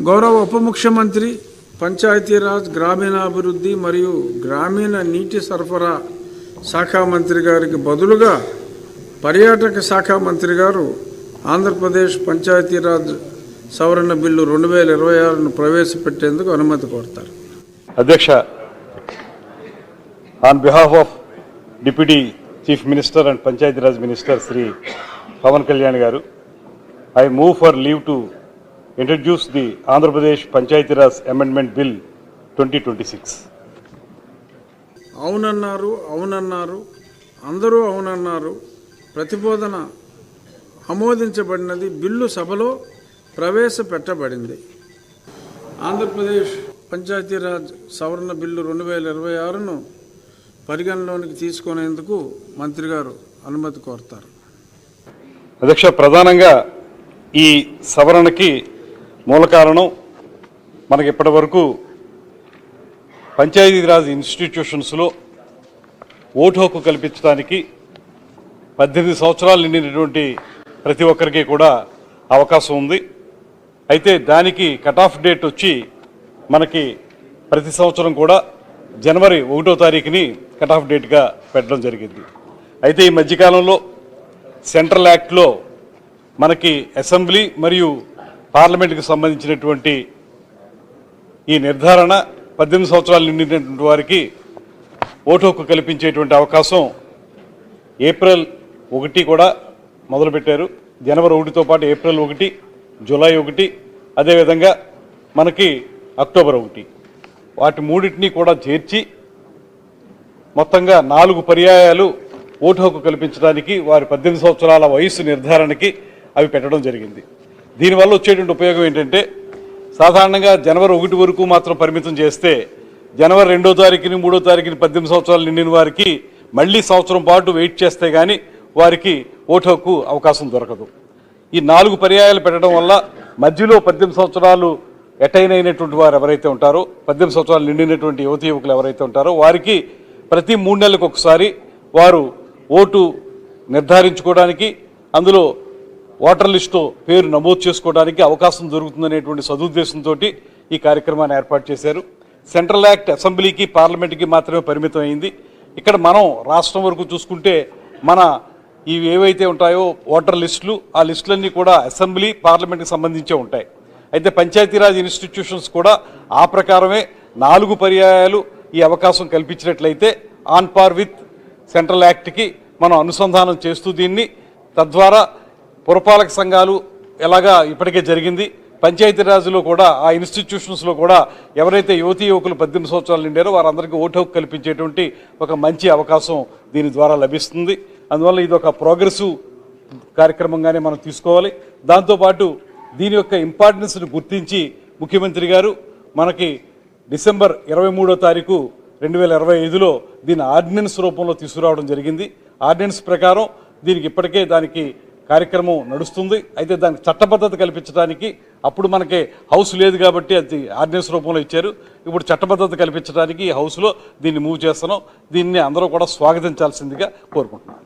గౌరవ ఉప ముఖ్యమంత్రి పంచాయతీరాజ్ గ్రామీణాభివృద్ధి మరియు గ్రామీణ నీటి సరఫరా శాఖ మంత్రి గారికి బదులుగా పర్యాటక శాఖ మంత్రి గారు ఆంధ్రప్రదేశ్ పంచాయతీరాజ్ సవరణ బిల్లు 2026ను ప్రవేశపెట్టేందుకు అనుమతి కోరుతారు. అధ్యక్ష, on behalf of deputy chief minister and Panchayati Raj minister Shri Pawan Kalyan గారు, I move for leave to introduce the Andhra Pradesh Panchayati-Raj Amendment Bill 2026. అవునన్నారు అందరూ అవునన్నారు. ప్రతిపాదన ఆమోదించబడినది. బిల్లు సభలో ప్రవేశపెట్టబడింది. ఆంధ్రప్రదేశ్ పంచాయతీరాజ్ సవరణ బిల్లు 2026ను పరిగణలోనికి తీసుకునేందుకు మంత్రి గారు అనుమతి కోరుతారు. అధ్యక్ష, ప్రధానంగా ఈ సవరణకి మూల కారణం మనకి ఇప్పటి వరకు పంచాయతీరాజ్ ఇన్స్టిట్యూషన్స్లో ఓటు హక్కు కల్పించడానికి 18 సంవత్సరాలు నిండినటువంటి ప్రతి ఒక్కరికి కూడా అవకాశం ఉంది. అయితే దానికి కట్ ఆఫ్ డేట్ వచ్చి మనకి ప్రతి సంవత్సరం కూడా జనవరి 1వ తారీఖుని కట్ ఆఫ్ డేట్గా పెట్టడం జరిగింది. అయితే ఈ మధ్యకాలంలో సెంట్రల్ యాక్ట్లో మనకి అసెంబ్లీ మరియు పార్లమెంట్కి సంబంధించినటువంటి ఈ నిర్ధారణ 18 సంవత్సరాలు నిండినటువంటి వారికి ఓటు హక్కు కల్పించేటువంటి అవకాశం ఏప్రిల్ 1 కూడా మొదలుపెట్టారు. జనవరి 1తో పాటు ఏప్రిల్ 1, జూలై 1, అదేవిధంగా మనకి అక్టోబర్ 1 వాటి మూడింటిని కూడా చేర్చి మొత్తంగా 4 పర్యాయాలు ఓటు హక్కు కల్పించడానికి వారి 18 సంవత్సరాల వయసు నిర్ధారణకి అవి పెట్టడం జరిగింది. దీనివల్ల వచ్చేటువంటి ఉపయోగం ఏంటంటే, సాధారణంగా జనవరి 1 వరకు మాత్రం పరిమితం చేస్తే జనవరి 2వ తారీఖుని 3వ తారీఖుని 18 సంవత్సరాలు నిండిన వారికి మళ్ళీ సంవత్సరం పాటు వెయిట్ చేస్తే కానీ వారికి ఓటు హక్కు అవకాశం దొరకదు. ఈ 4 పర్యాయాలు పెట్టడం వల్ల మధ్యలో 18 సంవత్సరాలు అటైన్ అయినటువంటి వారు ఎవరైతే ఉంటారో, 18 సంవత్సరాలు నిండినటువంటి యువతీ యువకులు ఎవరైతే ఉంటారో వారికి ప్రతి 3 నెలలకు ఒకసారి వారు ఓటు నిర్ధారించుకోవడానికి, అందులో ఓటర్ లిస్టులో పేరు నమోదు చేసుకోవడానికి అవకాశం దొరుకుతుందనేటువంటి సదుద్దేశంతో ఈ కార్యక్రమాన్ని ఏర్పాటు చేశారు. సెంట్రల్ యాక్ట్ అసెంబ్లీకి పార్లమెంట్కి మాత్రమే పరిమితం అయింది. ఇక్కడ మనం రాష్ట్రం వరకు చూసుకుంటే మన ఇవి ఏవైతే ఉంటాయో ఓటర్ లిస్టులు, ఆ లిస్టులన్నీ కూడా అసెంబ్లీ పార్లమెంట్కి సంబంధించే ఉంటాయి. అయితే పంచాయతీరాజ్ ఇన్స్టిట్యూషన్స్ కూడా ఆ ప్రకారమే 4 పర్యాయాలు ఈ అవకాశం కల్పించినట్లయితే ఆన్ పార్ విత్ సెంట్రల్ యాక్ట్కి మనం అనుసంధానం చేస్తూ దీన్ని తద్వారా పురపాలక సంఘాలు ఎలాగా ఇప్పటికే జరిగింది, పంచాయతీరాజ్లో కూడా ఆ ఇన్స్టిట్యూషన్స్లో కూడా ఎవరైతే యువతీ యువకులు 18 సంవత్సరాలు నిండారో వారందరికీ ఓటు హక్కు కల్పించేటువంటి ఒక మంచి అవకాశం దీని ద్వారా లభిస్తుంది. అందువల్ల ఇది ఒక ప్రోగ్రెసివ్ కార్యక్రమంగానే మనం తీసుకోవాలి. దాంతోపాటు దీని యొక్క ఇంపార్టెన్స్ని గుర్తించి ముఖ్యమంత్రి గారు మనకి డిసెంబర్ 23వ తారీఖు 2025లో దీని ఆర్డినెన్స్ రూపంలో తీసుకురావడం జరిగింది. ఆర్డినెన్స్ ప్రకారం దీనికి ఇప్పటికే దానికి కార్యక్రమం నడుస్తుంది. అయితే దానికి చట్టబద్ధత కల్పించడానికి అప్పుడు మనకి హౌస్ లేదు కాబట్టి అది ఆర్డినెన్స్ రూపంలో ఇచ్చారు. ఇప్పుడు చట్టబద్ధత కల్పించడానికి హౌస్లో దీన్ని మూవ్ చేస్తున్నాం. దీన్ని అందరూ కూడా స్వాగతించాల్సిందిగా కోరుకుంటున్నాను.